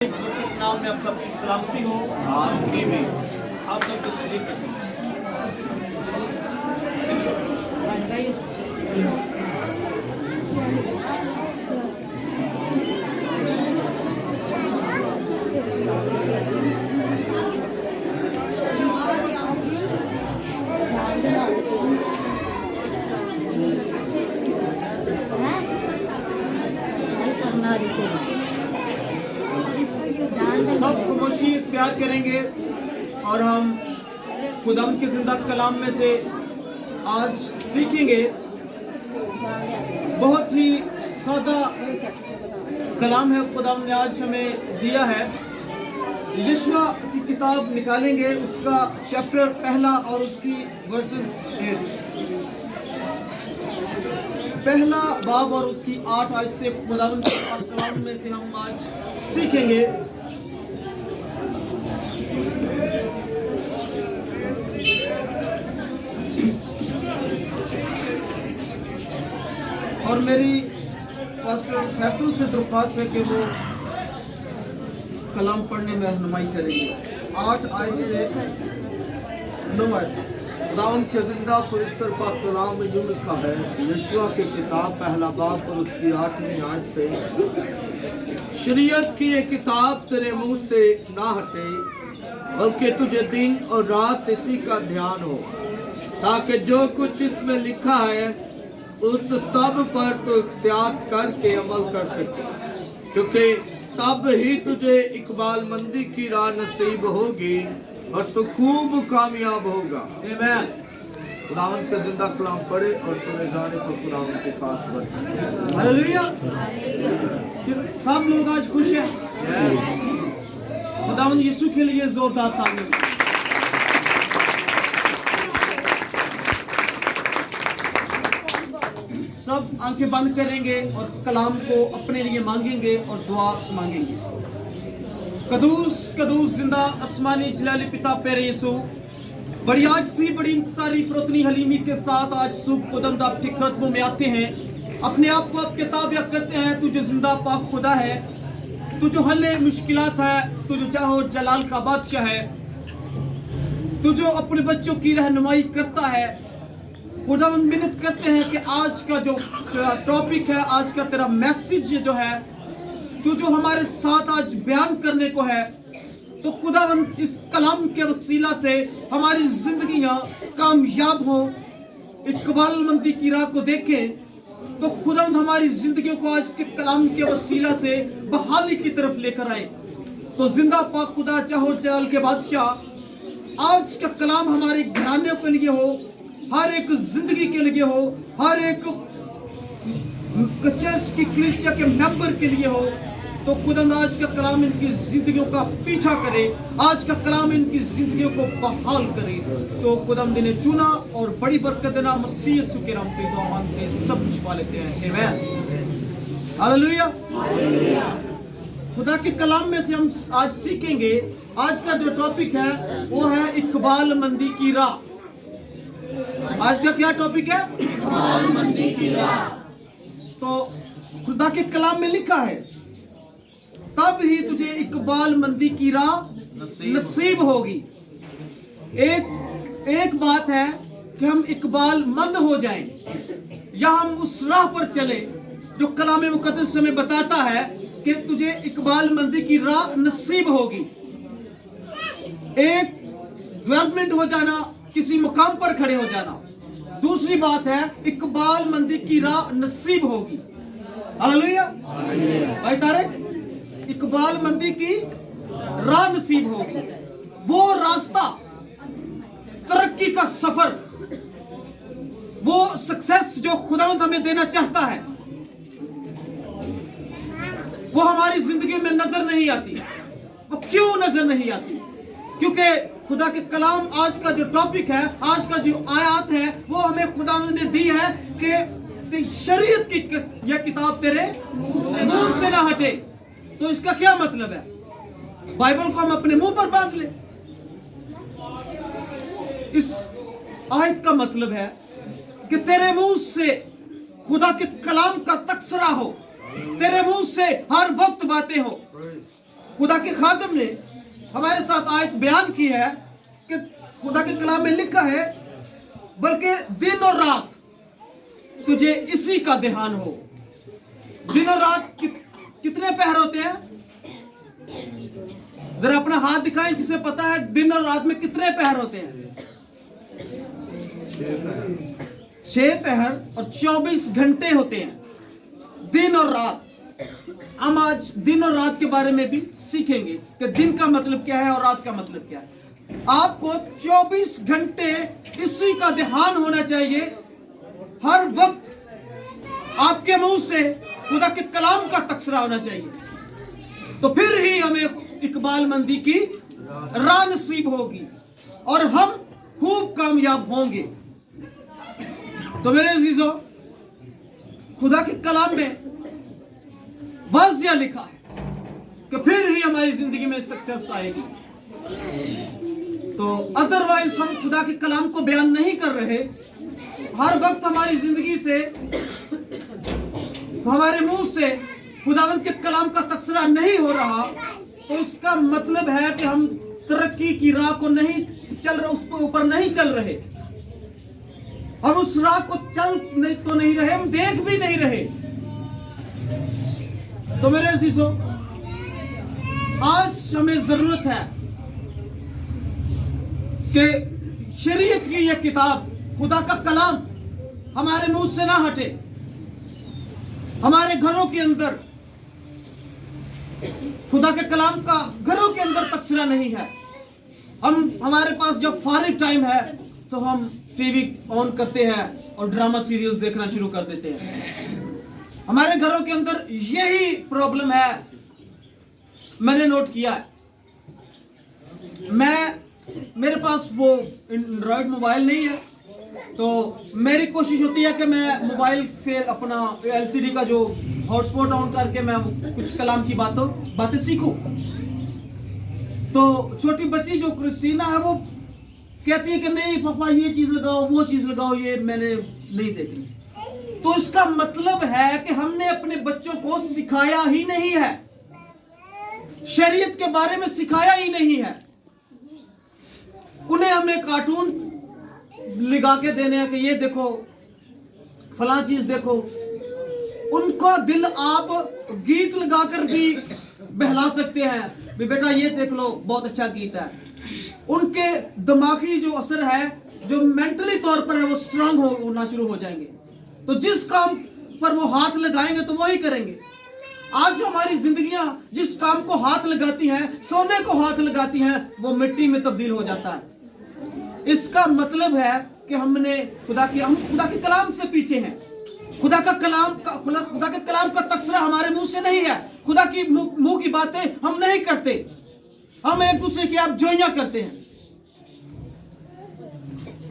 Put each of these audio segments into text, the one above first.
नाम में आप सबकी सलामती हो। आप लोग तो शरीफ सब खामोशी प्यार करेंगे और हम खुदाम के जिंदा कलाम में से आज सीखेंगे। बहुत ही सादा कलाम है खुदाम ने आज हमें दिया है। यशवा की किताब निकालेंगे, उसका चैप्टर पहला और उसकी वर्सेस 8, पहला बाब और उसकी 8 आयत से खुदावंद के कलाम में से हम आज सीखेंगे। और मेरी पास्टर फैसल से दरख्वास्त है कि वो कलाम पढ़ने में रहनुमाई करेंगे। 8 आयत से 9 आयत। खुदावंद के जिंदा पवित्र पाक कलाम में यूं लिखा है, यशवा की किताब पहला बाब और उसकी 8वीं आयत से, शरीयत की ये किताब तेरे मुंह से ना हटे, बल्कि तुझे दिन और रात इसी का ध्यान हो, ताकि जो कुछ इसमें लिखा है उस सब पर तो इख्तियार करके अमल कर सके, क्योंकि तब ही तुझे इकबाल मंदी की राह नसीब होगी और तू खूब कामयाब होगा। आमीन। खुदावंद का जिंदा कलाम पढ़े और सुने जाने को खुदावंद के पास बस। हालेलुया। सब लोग आज खुश हैं। खुदावंद यीशु के लिए जोरदार तालीम। सब आंखें बंद करेंगे और कलाम को अपने लिए मांगेंगे और दुआ मांगेंगे। कदूस कदूस जिंदा आसमानी जलाली पिता प्यारे यीशु, बड़ी आज सी बड़ी इंतसारी फरोतनी हलीमी के साथ आज सुबह खुदावंद आपके कदमों में आते हैं। अपने आप को आपके ताबिया करते हैं। तू जो जिंदा पाक खुदा है, तू जो हल मुश्किलात है, तू जो चाहो जलाल का बादशाह है, तू जो अपने बच्चों की रहनुमाई करता है। खुदावंद मिन्नत करते हैं कि आज का जो टॉपिक है, आज का तेरा मैसेज जो है, तू जो हमारे साथ आज बयान करने को है, तो खुदावंद इस कलाम के वसीला से हमारी जिंदगियां कामयाब हो, इकबालमंदी की राह को देखें। तो खुदावंद हमारी जिंदगियों को आज के कलाम के वसीला से बहाली की तरफ लेकर आए। तो जिंदा पाक खुदा चाहो जलाल के बादशाह, आज का कलाम हमारे घराने के लिए हो, हर एक जिंदगी के लिए हो, हर एक चर्च की कलीसिया के मेंबर के लिए हो। तो खुदावंद आज का कलाम इनकी जिंदगियों का पीछा करे, आज का कलाम इनकी जिंदगियों को बहाल करे। तो खुदावंद ने चुना और बड़ी बरकत देना। मसीह यीशु के नाम से दुआ मांगते हैं, सब कुछ पा लेते हैं। आमीन। हालेलुया। खुदा के कलाम में से हम आज सीखेंगे। आज का जो टॉपिक है वो है इकबालमंदी की राह। आज का क्या टॉपिक है? इकबालमंदी की राह। तो खुदा के कलाम में लिखा है, तब ही तुझे इकबालमंदी की राह नसीब होगी। एक बात है कि हम इकबालमंद हो जाएं या हम उस राह पर चले जो कलाम मुकद्दस हमें बताता है कि तुझे इकबालमंदी की राह नसीब होगी। एक डेवलपमेंट हो जाना, किसी मुकाम पर खड़े हो जाना। दूसरी बात है इकबालमंदी की राह नसीब होगी। हालेलुया। भाई तारिक, इकबालमंदी की राह नसीब होगी। वो रास्ता, तरक्की का सफर, वो सक्सेस जो खुदावंद हमें देना चाहता है, वो हमारी जिंदगी में नजर नहीं आती। वो क्यों नजर नहीं आती? क्योंकि खुदा के कलाम आज का जो टॉपिक है, आज का जो आयत है, वो हमें खुदावंद ने दी है कि शरीयत की यह किताब तेरे मुंह से ना हटे। तो इसका क्या मतलब है? बाइबल को हम अपने मुंह पर बांध ले। इस आयत का मतलब है कि तेरे मुंह से खुदा के कलाम का तकसरा हो, तेरे मुंह से हर वक्त बातें हो। खुदा के खादिम ने हमारे साथ आयत बयान की है कि खुदा के कलाम में लिखा है, बल्कि दिन और रात तुझे इसी का ध्यान हो। दिन और रात कितने पहर होते हैं? जरा अपना हाथ दिखाएं जिसे पता है दिन और रात में कितने पहर होते हैं। 6 पहर और 24 घंटे होते हैं, दिन और रात। हम आज दिन और रात के बारे में भी सीखेंगे कि दिन का मतलब क्या है और रात का मतलब क्या है। आपको 24 घंटे इसी का ध्यान होना चाहिए। हर वक्त आपके मुंह से खुदा के कलाम का तकसरा होना चाहिए, तो फिर ही हमें इकबालमंदी की राह नसीब होगी और हम खूब कामयाब होंगे। तो मेरे अजीजों, खुदा के कलाम में वाज़िया लिखा है कि फिर ही हमारी जिंदगी में सक्सेस आएगी। तो अदरवाइज हम खुदा के कलाम को बयान नहीं कर रहे, हर वक्त हमारी जिंदगी से, हमारे मुंह से खुदावंद के कलाम का तकसरा नहीं हो रहा, तो इसका मतलब है कि हम तरक्की की राह को नहीं चल रहे, उस ऊपर नहीं चल रहे। हम उस राह को चल नहीं रहे, हम देख भी नहीं रहे। तो मेरे अजीजों, आज हमें जरूरत है कि शरीयत की यह किताब, खुदा का कलाम हमारे मुंह से ना हटे। हमारे घरों के अंदर खुदा के कलाम का घरों के अंदर तकसरा नहीं है। हमारे पास जब फारिग टाइम है तो हम टीवी ऑन करते हैं और ड्रामा सीरियल देखना शुरू कर देते हैं। हमारे घरों के अंदर यही प्रॉब्लम है, मैंने नोट किया है। मेरे पास वो एंड्रॉयड मोबाइल नहीं है, तो मेरी कोशिश होती है कि मैं मोबाइल से अपना एलसीडी का जो हॉटस्पॉट ऑन करके मैं कुछ कलाम की बातें सीखूं। तो छोटी बच्ची जो क्रिस्टीना है वो कहती है कि नहीं पापा ये चीज लगाओ, वो चीज लगाओ, ये मैंने नहीं देखी। तो इसका मतलब है कि हमने अपने बच्चों को सिखाया ही नहीं है, शरीयत के बारे में सिखाया ही नहीं है। उन्हें हमने कार्टून लगा के देने हैं कि ये देखो, फलां चीज देखो। उनको दिल आप गीत लगाकर भी बहला सकते हैं, भी बेटा ये देख लो, बहुत अच्छा गीत है। उनके दिमागी जो असर है, जो मेंटली तौर पर है, वो स्ट्रांग होना शुरू हो जाएंगे। तो जिस काम पर वो हाथ लगाएंगे तो वही करेंगे। आज हमारी जिंदगियां जिस काम को हाथ लगाती हैं, सोने को हाथ लगाती हैं, वो मिट्टी में तब्दील हो जाता है। इसका मतलब है कि हम खुदा के कलाम से पीछे हैं। खुदा के कलाम का तकसरा हमारे मुंह से नहीं है। खुदा की मुंह की बातें हम नहीं करते, हम एक दूसरे की आप जोइयां करते हैं।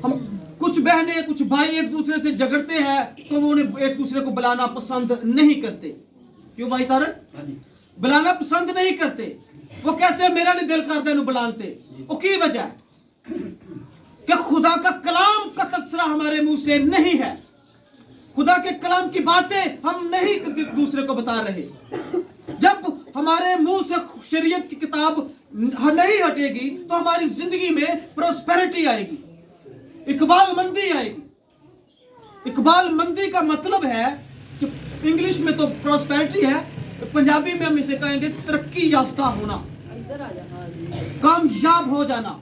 हम कुछ बहनें, कुछ भाई एक दूसरे से झगड़ते हैं तो वो उन्हें एक दूसरे को बुलाना पसंद नहीं करते। क्यों भाई तारक? बुलाना पसंद नहीं करते। वो कहते हैं मेरा नहीं दिल करता इन्हें बुलाते। वो की वजह है कि खुदा का कलाम का तकसरा हमारे मुंह से नहीं है। खुदा के कलाम की बातें हम नहीं एक दूसरे को बता रहे। जब हमारे मुंह से शरीयत की किताब नहीं हटेगी तो हमारी जिंदगी में प्रोस्पेरिटी आएगी, इकबालमंदी आएगी। इकबालमंदी का मतलब है कि इंग्लिश में तो प्रोस्पेरिटी है, पंजाबी में हम इसे कहेंगे तरक्की याफ्ता होना, कामयाब हो जाना।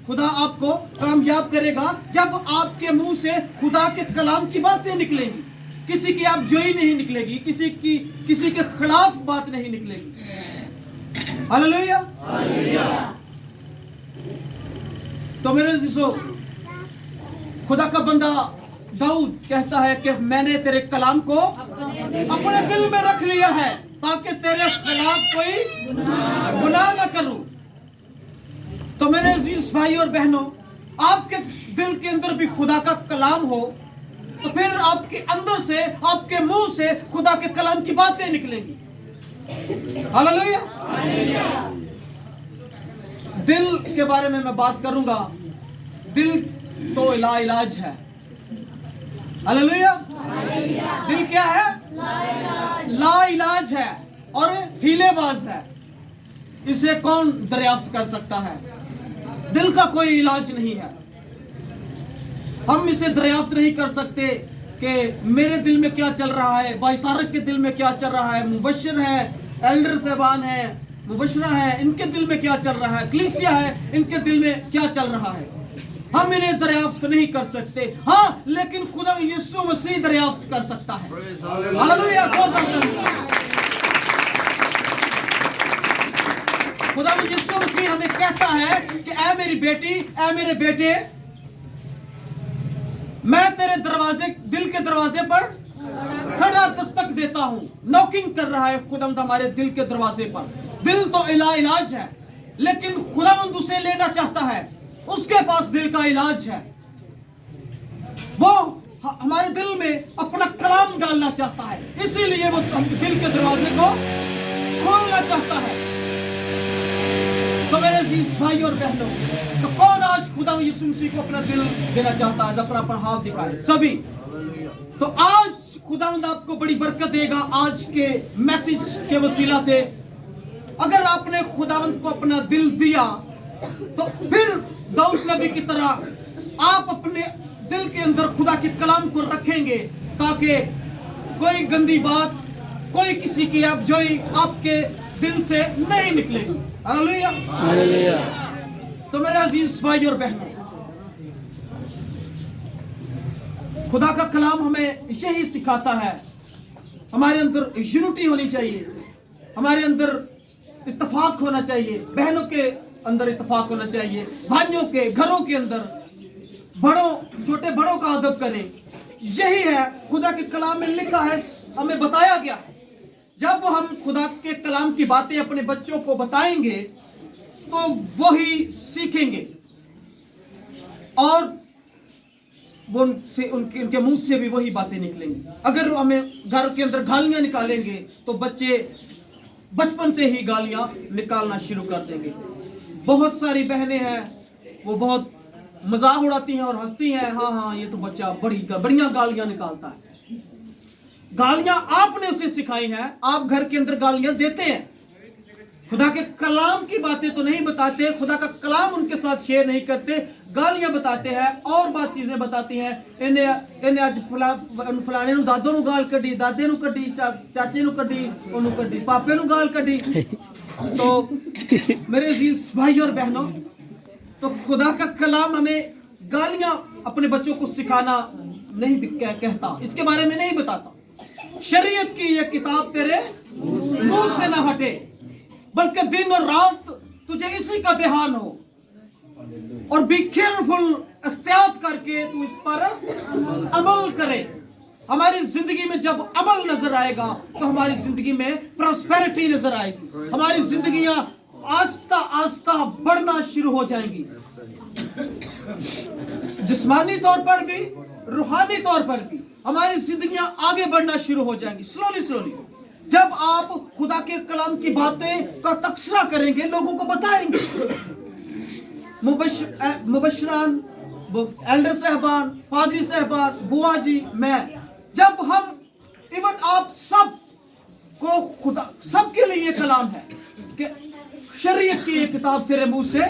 खुदा आपको कामयाब करेगा जब आपके मुंह से खुदा के कलाम की बातें निकलेंगी। किसी की आप जोई नहीं निकलेगी, किसी के खिलाफ बात नहीं निकलेगी। हालेलुया। तो मेरे अजीजों, खुदा का बंदा दाऊद कहता है कि मैंने तेरे कलाम को अपने दिल में रख लिया है ताकि तेरे खिलाफ कोई गुनाह न करूं। तो मेरे अजीज भाई और बहनों, आपके दिल के अंदर भी खुदा का कलाम हो तो फिर आपके अंदर से, आपके मुंह से खुदा के कलाम की बातें निकलेंगी। हालेलुया। दिल के बारे में मैं बात करूंगा। दिल तो इलाज है। हालेलुया। दिल क्या है? ला इलाज है और हीलेबाज है। इसे कौन दरियाफ्त कर सकता है? दिल का कोई इलाज नहीं है। हम इसे दरियाफ्त नहीं कर सकते कि मेरे दिल में क्या चल रहा है, भाई तारक के दिल में क्या चल रहा है, मुबशिर है, एल्डर साहबान है, मुबशरा है, इनके दिल में क्या चल रहा है, कलीसिया है, इनके दिल में क्या चल रहा है। हम इन्हें दरियाफ्त नहीं कर सकते, हाँ, लेकिन खुदा यीशु मसीह दरियाफ्त कर सकता है। हालेलुया। खुदा यीशु मसीह हमें कहता है कि ऐ मेरी बेटी, ऐ मेरे बेटे, मैं तेरे दरवाजे, दिल के दरवाजे पर खड़ा दस्तक देता हूं। नॉकिंग कर रहा है खुदावंद हमारे दिल के दरवाजे पर। दिल तो इलाज है, लेकिन खुदावंद उसे लेना चाहता है। उसके पास दिल का इलाज है। वो हमारे दिल में अपना कलाम डालना चाहता है, इसीलिए वो दिल के दरवाजे को खोलना चाहता है। तो मेरे अजीज भाई और बहनों, तो कौन आज खुदा यीशु मसीह को अपना दिल देना चाहता है? अपना अपना हाथ दिखाए सभी। तो आज खुदावंद आपको बड़ी बरकत देगा आज के मैसेज के वसीला से। अगर आपने खुदावंद को अपना दिल दिया, तो फिर दाऊद नबी की तरह आप अपने दिल के अंदर खुदा के कलाम को रखेंगे, ताकि कोई गंदी बात, कोई किसी की अपजोई आपके दिल से नहीं निकलेगी। Hallelujah, hallelujah. तो मेरे अजीज भाई और बहनों, खुदा का कलाम हमें यही सिखाता है। हमारे अंदर यूनिटी होनी चाहिए, हमारे अंदर इत्तेफाक होना चाहिए, बहनों के अंदर इत्तेफाक होना चाहिए, भाइयों के घरों के अंदर बड़ों, छोटे बड़ों का अदब करें। यही है खुदा के कलाम में लिखा है, हमें बताया गया है। जब हम खुदा के कलाम की बातें अपने बच्चों को बताएंगे, तो वही सीखेंगे और वो उनके मुंह से भी वही बातें निकलेंगी। अगर हमें घर के अंदर गालियां निकालेंगे, तो बच्चे बचपन से ही गालियां निकालना शुरू कर देंगे। बहुत सारी बहनें हैं, वो बहुत मजाक उड़ाती हैं और हंसती हैं, हाँ हाँ ये तो बच्चा बढ़िया गालियां निकालता है। गालियां आपने उसे सिखाई हैं, आप घर के अंदर गालियां देते हैं। खुदा के कलाम की बातें तो नहीं बताते, खुदा का कलाम उनके साथ शेयर नहीं करते, गालियां बताते हैं और बात चीजें बताती हैं। इन्हें आज फलाने नु दादो नु गाल कड़ी, दादे नु कड़ी, चाचे नु कड़ी, ओनू कड़ी, पापे नु गाल कड़ी। तो मेरे अजीज भाई और बहनों, तो खुदा का कलाम हमें गालियां अपने बच्चों को सिखाना नहीं कहता, इसके बारे में नहीं बताता। शरीयत की यह किताब तेरे मुंह से ना हटे, बल्कि दिन और रात तुझे इसी का ध्यान हो, और बी केयरफुल, एहतियात करके तू इस पर अमल करे। हमारी जिंदगी में जब अमल नजर आएगा, तो हमारी जिंदगी में प्रॉस्पेरिटी नजर आएगी, हमारी जिंदगियां आस्ता आस्ता बढ़ना शुरू हो जाएंगी, जिस्मानी तौर पर भी, रूहानी तौर पर भी हमारी जिंदगियां आगे बढ़ना शुरू हो जाएंगी, स्लोली स्लोली। जब आप खुदा के कलाम की बातें का तकसरा करेंगे, लोगों को बताएंगे, मुबशरान, एल्डर साहबान, पादरी साहबान, बुआ जी, मैं, जब हम, इवन आप सब को खुदा, सबके लिए ये कलाम है कि शरीयत की ये किताब तेरे मुंह से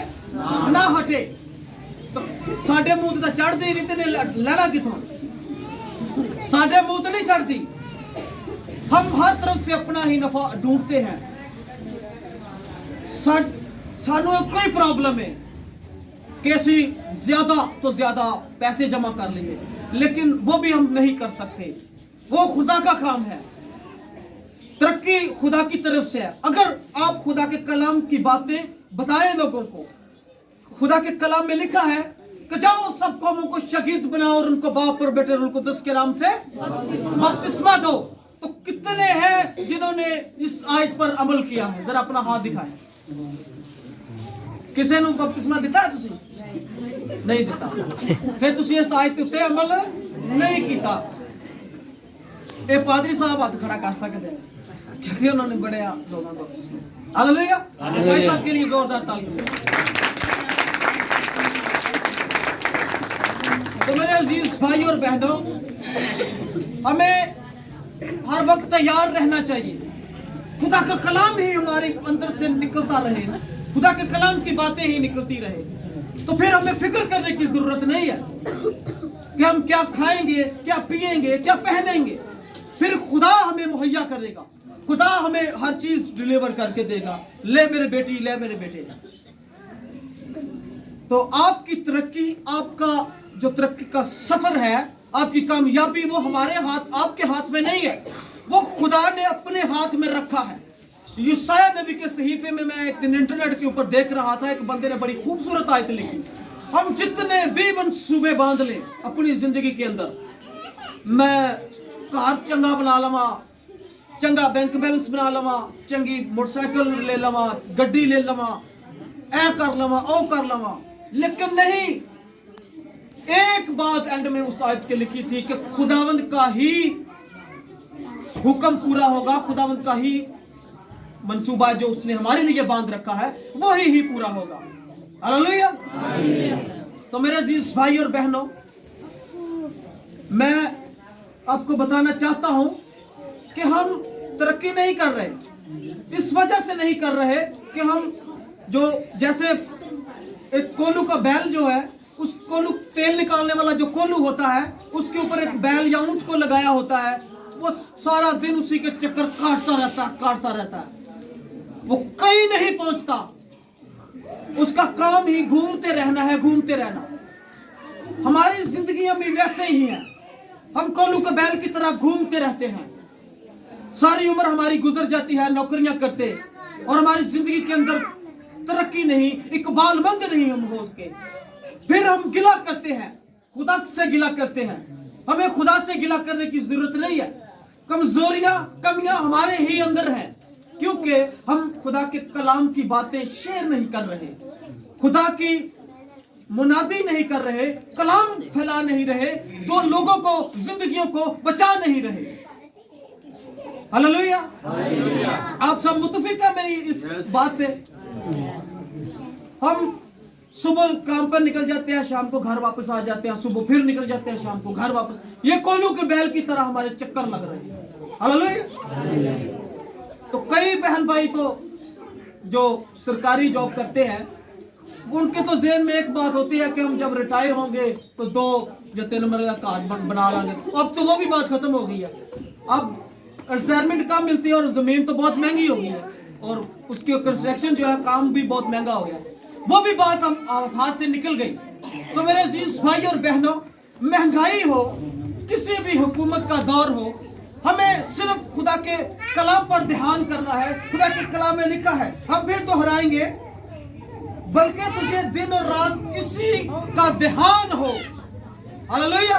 ना हटे। तो साढ़े मुंह तो चढ़ दे नहीं, तेने लैला किथों, साढ़े मुंह तो नहीं चढ़ती। हम हर तरफ से अपना ही नफा ढूंढते हैं। सानू कोई प्रॉब्लम है, कैसी ज्यादा तो ज्यादा पैसे जमा कर लिए, लेकिन वो भी हम नहीं कर सकते, वो खुदा का काम है। तरक्की खुदा की तरफ से है। अगर आप खुदा के कलाम की बातें बताएं लोगों को, खुदा के कलाम में लिखा है कि जाओ सब कौमों को शहीद बनाओ और उनको बाप और बेटे उनको 10 के नाम से बपतिस्मा दो। तो कितने हैं जिन्होंने इस आयत पर अमल किया है? जरा अपना हाथ दिखाएं। किसी ने बपतिस्मा दिता है? तुसी नहीं दिता, फिर तुसी इस आयत उत्ते अमल नहीं किया। ये पादरी साहब हाथ खड़ा कर सकते हैं, क्योंकि उन्होंने बड़े लोगों को बपतिस्मा। हालेलुया, भाई साहब के लिए जोरदार तालियां। तो मेरे अजीज भाई और बहनों, हमें हर वक्त तैयार रहना चाहिए। खुदा का कलाम ही हमारे अंदर से निकलता रहे, खुदा के कलाम की बातें ही निकलती रहे, तो फिर हमें फिक्र करने की जरूरत नहीं है कि हम क्या खाएंगे, क्या पिएंगे, क्या पहनेंगे। फिर खुदा हमें मुहैया करेगा, खुदा हमें हर चीज डिलीवर करके देगा। ले मेरे बेटी, ले मेरे बेटे। तो आपकी तरक्की, आपका जो तरक्की का सफर है, आपकी कामयाबी, वो हमारे हाथ, आपके हाथ में नहीं है, वो खुदा ने अपने हाथ में रखा है। यूसाया नबी के सहीफे में मैं एक दिन इंटरनेट के ऊपर देख रहा था, एक बंदे ने बड़ी खूबसूरत आयत लिखी, हम जितने भी मनसूबे बांध लें अपनी जिंदगी के अंदर, मैं कार चंगा बना लवा, चंगा बैंक बैलेंस बना लवा, चंगी मोटरसाइकिल ले लवा, गड्डी ले लवा, ऐ कर लवा, ओ कर लवा, लेकिन नहीं, एक बात एंड में उस आयत के लिखी थी कि खुदावंद का ही हुक्म पूरा होगा, खुदावंद का ही मंसूबा जो उसने हमारे लिए बांध रखा है वो ही पूरा होगा। हालेलुया। तो मेरे अजीज भाई और बहनों, मैं आपको बताना चाहता हूं कि हम तरक्की नहीं कर रहे, इस वजह से नहीं कर रहे कि हम जो, जैसे एक कोल्हू का बैल जो है, उस कोल्हू, तेल निकालने वाला जो कोल्हू होता है, उसके ऊपर एक बैल या ऊंट को लगाया होता है, वो सारा दिन उसी के चक्कर काटता रहता है, वो कहीं नहीं पहुंचता, उसका काम ही घूमते रहना है, घूमते रहना। हमारी जिंदगियां भी वैसे ही हैं, हम कोल्हू के बैल की तरह घूमते रहते हैं, सारी उम्र हमारी गुजर जाती है नौकरियां करते, और हमारी जिंदगी के अंदर तरक्की नहीं, इकबालमंद नहीं हम हो सके। फिर हम गिला करते हैं, खुदा से गिला करते हैं। हमें खुदा से गिला करने की जरूरत नहीं है, कमजोरियां, कमियां हमारे ही अंदर हैं, क्योंकि हम खुदा के कलाम की बातें शेयर नहीं कर रहे, खुदा की मुनादी नहीं कर रहे, कलाम फैला नहीं रहे, दो लोगों को, जिंदगियों को बचा नहीं रहे। हालेलुया। आप सब मुत्तफिक है मेरी इस बात से? हम सुबह काम पर निकल जाते हैं, शाम को घर वापस आ जाते हैं, सुबह फिर निकल जाते हैं, शाम को घर वापस। ये कोल्हू के बैल की तरह हमारे चक्कर लग रहे हैं। हालेलुया। तो कई बहन भाई तो जो सरकारी जॉब करते हैं, उनके तो जेहन में एक बात होती है कि हम जब रिटायर होंगे तो 2 या 3 महीने का कार्ड बना लेंगे। अब तो वो भी बात खत्म हो गई है, अब रिटायरमेंट कम मिलती है और जमीन तो बहुत महंगी हो गई है, और उसकी कंस्ट्रक्शन जो है, काम भी बहुत महंगा हो गया, वो भी बात हम हाथ से निकल गई। तो मेरे अजीज भाई और बहनों, महंगाई हो, किसी भी हुकूमत का दौर हो, हमें सिर्फ खुदा के कलाम पर ध्यान करना है। खुदा के कलाम में लिखा है, हम फिर दोहराएंगे, बल्कि तुझे दिन और रात इसी का ध्यान हो। हालेलुया।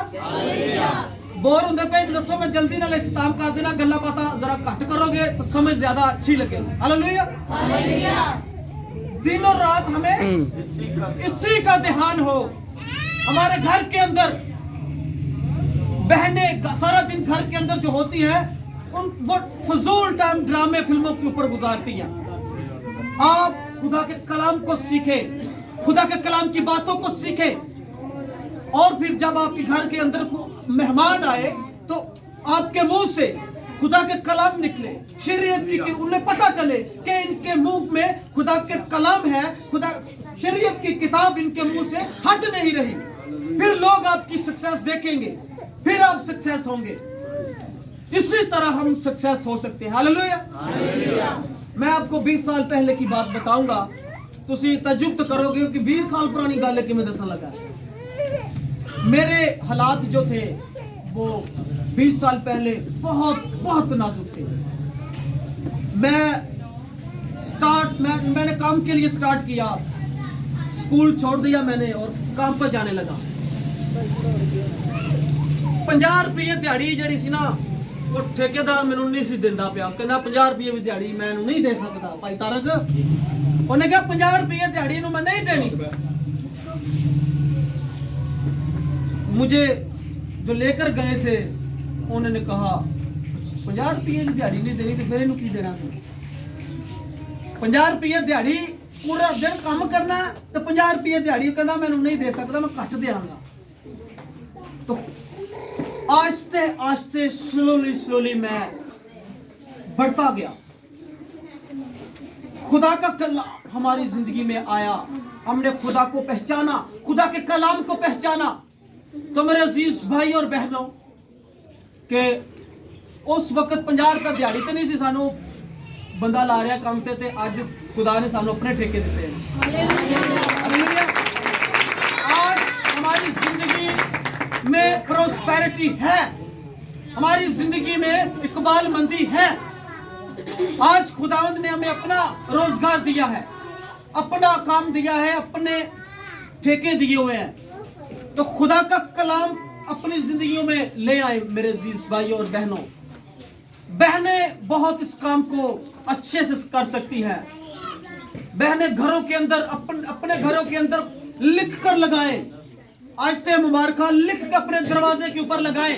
बोर होंगे पे दसो, मैं जल्दी ना इख्तिताम कर देना, गल्ला बाता जरा घट करोगे तो समझ ज्यादा अच्छी लगेगी। हालेलुया। दिन और रात हमें इसी का ध्यान हो। हमारे घर के अंदर बहनें सारा दिन घर के अंदर जो होती है, उन वो फजूल टाइम ड्रामे, फिल्मों के ऊपर गुजारती हैं। आप खुदा के कलाम को सीखे, खुदा के कलाम की बातों को सीखे, और फिर जब आपके घर के अंदर को मेहमान आए तो आपके मुंह से खुदा के कलाम निकले, शरीयत की, उन्हें पता चले कि इनके मुंह में खुदा के कलाम है, खुदा शरीयत की किताब इनके मुंह से हट नहीं रही। फिर लोग आपकी सक्सेस देखेंगे, फिर आप सक्सेस होंगे। इसी तरह हम सक्सेस हो सकते हैं। हालेलुया। मैं आपको 20 साल पहले की बात बताऊंगा, तुसी तजुब तो करोगे कि 20 साल पुरानी गल कि मैं दसन लगा। मेरे हालात जो थे वो 20 साल पहले बहुत बहुत नाजुक थे। मैंने काम के लिए स्टार्ट किया, स्कूल छोड़ दिया मैंने और काम पर जाने लगा। 50 रुपये दिहाड़ी जड़ी सी ना, वो ठेकेदार मैनू नहीं सी दिंदा पिया, कहना 50 रुपये भी दिहाड़ी मैं नहीं दे सकता भाई तारक। उन्हें कहा 50 रुपये दिहाड़ी मैं नहीं देनी। मुझे जो लेकर गए थे उन्होंने कहा 50 रुपये दिहाड़ी नहीं देनी तो फिर इन्हू की देना। 50 रुपये दिहाड़ी पूरा दिन काम करना तो 50 रुपये दिहाड़ी कहना मैनू नहीं दे सकता, मैं घट देंगा। तो आस्ते आस्ते स्लोली मैं बढ़ता गया, खुदा का कलाम हमारी जिंदगी में आया, हमने खुदा को पहचाना, खुदा के कलाम को पहचाना। तो मेरे अजीज भाई और बहनों के उस वक्त 50 रुपए दिहाड़ी तो नहीं सी सानू बंदा ला रहा काम ते अज खुदा ने सानू अपने ठेके दिते हैं। हालेलुया। आज हमारी जिंदगी में प्रोस्पेरिटी है, हमारी जिंदगी में इकबालमंदी है। आज खुदावंद ने हमें अपना रोजगार दिया है, अपना काम दिया है, अपने ठेके दिए हुए हैं। तो खुदा का कलाम अपनी जिंदगियों में ले आए मेरे अजीज भाइयों और बहनों। बहनें बहुत इस काम को अच्छे से कर सकती हैं। बहनें घरों के अंदर अपने घरों के अंदर लिख कर लगाएं, आयते मुबारका लिख कर अपने दरवाजे के ऊपर लगाएं।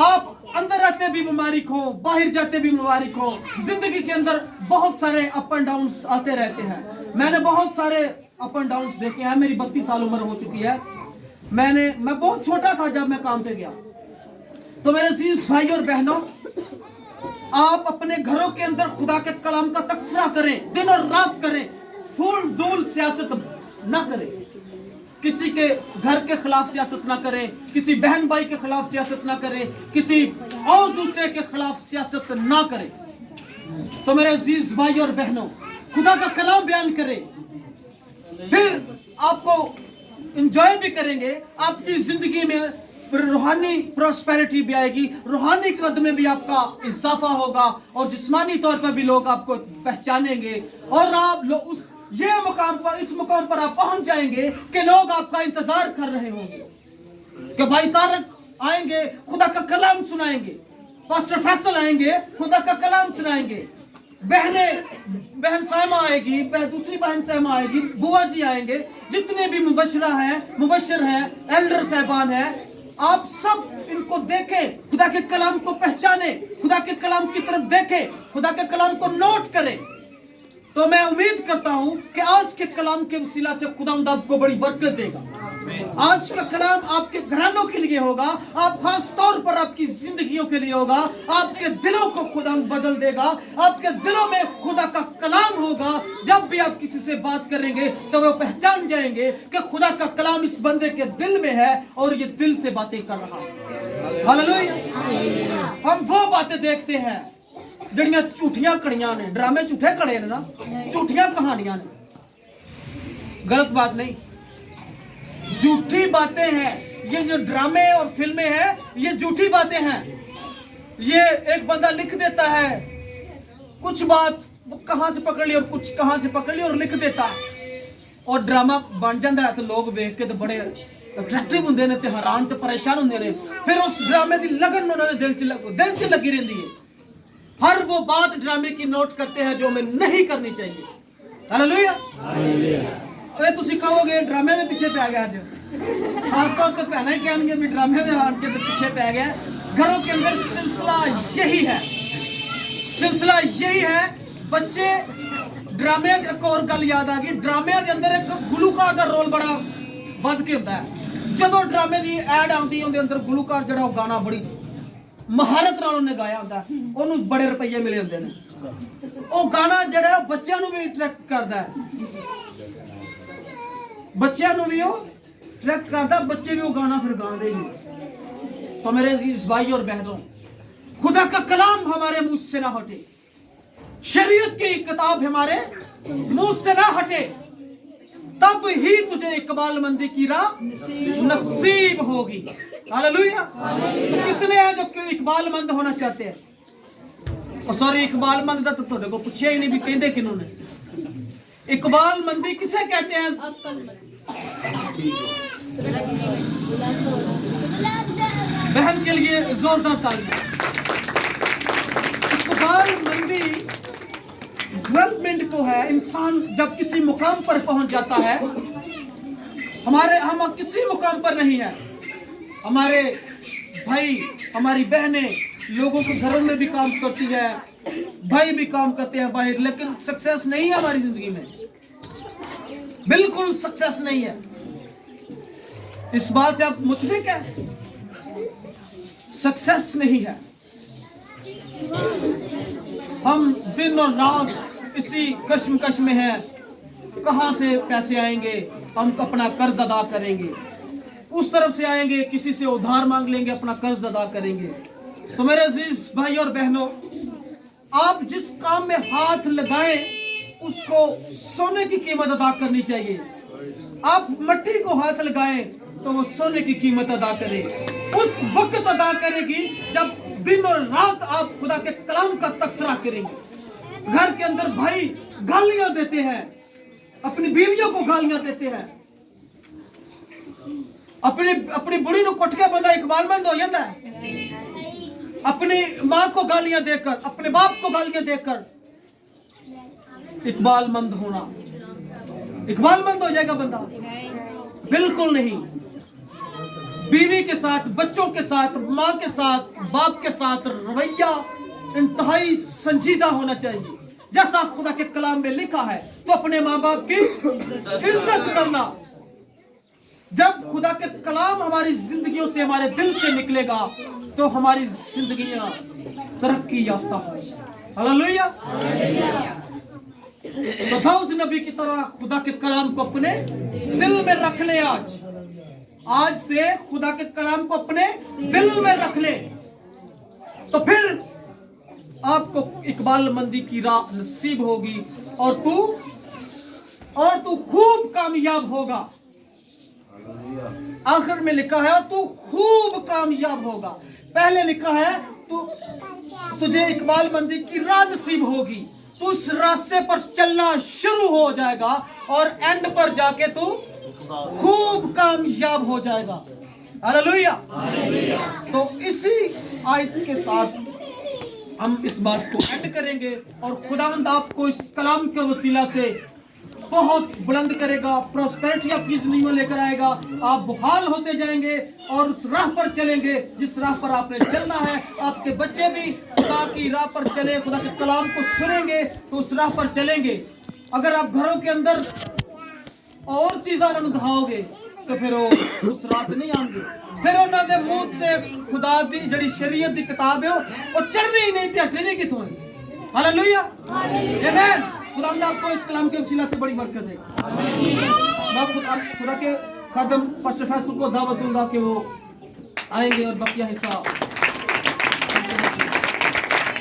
आप अंदर रहते भी मुबारक हो, बाहर जाते भी मुबारक हो। जिंदगी के अंदर बहुत सारे अप एंड डाउन आते रहते हैं। मैंने बहुत सारे अप एंड डाउन देखे हैं। मेरी 32 साल उम्र हो चुकी है। मैं बहुत छोटा था जब मैं काम पे गया। तो मेरे अजीज भाई और बहनों, आप अपने घरों के अंदर खुदा के कलाम का तकसरा करें, दिन और रात करें, फूल जूल सियासत ना करें, किसी के घर के खिलाफ सियासत ना करें, किसी बहन भाई के खिलाफ सियासत ना करें, किसी और दूसरे के खिलाफ सियासत ना करें। तो मेरे अजीज भाई और बहनों, खुदा का कलाम बयान करें, फिर आपको एंजॉय भी करेंगे। आपकी जिंदगी में रूहानी प्रोस्पेरिटी भी आएगी, रूहानी कद में भी आपका इजाफा होगा और जिस्मानी तौर पर भी लोग आपको पहचानेंगे। और आप इस मुकाम पर आप पहुंच जाएंगे कि लोग आपका इंतजार कर रहे होंगे कि भाई तारक आएंगे, खुदा का कलाम सुनाएंगे, पास्टर फैसल आएंगे, खुदा का कलाम सुनाएंगे, बहन सैमा आएगी, दूसरी बहन सैमा आएगी, बुआ जी आएंगे, जितने भी मुबशर हैं, एल्डर साहबान हैं, आप सब इनको देखें, खुदा के कलाम को पहचाने, खुदा के कलाम की तरफ देखें, खुदा के कलाम को नोट करें। तो मैं उम्मीद करता हूं कि आज के कलाम के वसीला से खुदावंद आपको बड़ी बरकत देगा। आज का कलाम आपके घरानों के लिए होगा, आप खास तौर पर आपकी जिंदगियों के लिए होगा। आपके दिलों को खुदा बदल देगा, आपके दिलों में खुदा का कलाम होगा। जब भी आप किसी से बात करेंगे तो वो पहचान जाएंगे कि खुदा का कलाम इस बंदे के दिल में है और ये दिल से बातें कर रहा है। हालेलुया। हम वो बातें देखते हैं जड़ियां झूठियां कड़ियां ने, ड्रामे झूठे कड़े ने ना, झूठियां कहानियां ने। गलत बात नहीं, झूठी बातें हैं। ये जो ड्रामे और फिल्में हैं, ये झूठी बातें हैं। ये एक बंदा लिख देता है कुछ बात, वो कहां से पकड़ ली और कुछ कहां से पकड़ ली और लिख देता है और ड्रामा बन जाता है। तो लोग देख के तो बड़े अट्रैक्टिव होंगे ने, हैरान तो परेशान होंगे ने। फिर उस ड्रामे की लगन उन्होंने दिल च लगी रहती है। हर वो बात ड्रामे की नोट करते हैं जो हमें नहीं करनी चाहिए। हालेलुया। अरे तुसी कहोगे ड्रामे के पीछे पै गया, अज खासतौर पर भैन ही कहेंगे भी ड्रामे के पीछे पै गया। घरों के अंदर सिलसिला यही है। बच्चे ड्रामे, एक और गल याद आ गई, ड्रामे के अंदर एक गुलूकार का रोल बड़ा बद के होता है। जो ड्रामे की एड आती है, अंदर गुलूकार जो गाना बड़ी महारत नाल उन्हें गाया होता है, उन्होंने बड़े रुपये मिले होते हैं। वो गाना जड़ा बच्चों को भी अट्रैक्ट करता है, बच्चों को भी वो अट्रैक्ट करता, बच्चे भी वो गाना फिर गाते ही। तो मेरे अजीज भाई और बहनों, खुदा का कलाम हमारे मुंह से ना हटे, शरीयत की किताब हमारे मुंह से ना हटे, तब ही तुझे इकबालमंदी की राह नसीब होगी। हालेलुया। तो कितने हैं जो इकबालमंद होना चाहते हैं? और सॉरी, इकबालमंद तो थोड़े को पूछा ही नहीं भी कहते किन्हों ने। इकबालमंदी किसे कहते हैं? बहन के लिए जोरदार तालियां। इकबालमंदी डेवलपमेंट को है। इंसान जब किसी मुकाम पर पहुंच जाता है, हम किसी मुकाम पर नहीं है, हमारे भाई हमारी बहनें लोगों के घरों में भी काम करती है, भाई भी काम करते हैं बाहर, लेकिन सक्सेस नहीं है हमारी जिंदगी में, बिल्कुल सक्सेस नहीं है। इस बात से आप मुतफिक है? सक्सेस नहीं है। हम दिन और रात इसी कश्मकश में हैं, कहाँ से पैसे आएंगे, हम अपना कर्ज अदा करेंगे, उस तरफ से आएंगे किसी से उधार मांग लेंगे, अपना कर्ज अदा करेंगे। तो मेरे अजीज भाई और बहनों, आप जिस काम में हाथ लगाएं उसको सोने की कीमत अदा करनी चाहिए। आप मट्टी को हाथ लगाएं तो वो सोने की कीमत अदा करे, उस वक्त अदा करेगी जब दिन और रात आप खुदा के कलाम का तबसरा करेंगे। घर के अंदर भाई गालियां देते हैं, अपनी बीवियों को गालियां देते हैं, अपनी बुढ़ी को कुटके बंदा इकबालमंद हो जाता है, अपनी मां को गालियां देकर, अपने बाप को गालियां देकर इकबालमंद हो जाएगा बंदा? बिल्कुल नहीं। बीवी के साथ, बच्चों के साथ, मां के साथ, बाप के साथ रवैया इंतहाई संजीदा होना चाहिए। जैसा खुदा के कलाम में लिखा है, तो अपने माँ बाप की इज्जत करना। जब खुदा के कलाम हमारी जिंदगियों से, हमारे दिल से निकलेगा, तो हमारी जिंदगियां तरक्की याफ्ता होंगी। हालेलुया। तो दाऊद नबी की तरह खुदा के कलाम को अपने दिल में रख ले। आज से खुदा के कलाम को अपने दिल में रख ले, तो फिर आपको इकबालमंदी की राह नसीब होगी और तू खूब कामयाब होगा। आखिर में लिखा है तू खूब कामयाब होगा। पहले लिखा है तुझे इकबालमंदी की राह नसीब होगी, तू उस रास्ते पर चलना शुरू हो जाएगा और एंड पर जाके तू खूब कामयाब हो जाएगा। हालेलुया। तो इसी आयत के साथ हम इस बात को एंड करेंगे और खुदावंद आपको इस कलाम के वसीला से बहुत बुलंद करेगा, प्रॉस्पेरिटी आपकी जिंदगी में लेकर आएगा। आप बहाल होते जाएंगे और उस राह पर चलेंगे जिस राह पर आपने चलना है। आपके बच्चे भी खुदा की राह पर चले, खुदा के कलाम को सुनेंगे तो उस राह पर चलेंगे। अगर आप घरों के अंदर और चीज़ां दिखाओगे तो फिर वो उस रात नहीं आएंगे। फिर उन्होंने मुंह से खुदा दी जड़ी शरीयत दी किताब है वो चढ़नी ही नहीं थी, हटनी नहीं कितों। हालेलुया। आमीन। खुदा आपको इस कलाम के वसीला से बड़ी बरकत देगा। मैं खुदा के खादम पास्टर फैसल को दावत दूंगा कि वो आएंगे और बकिया हिस्सा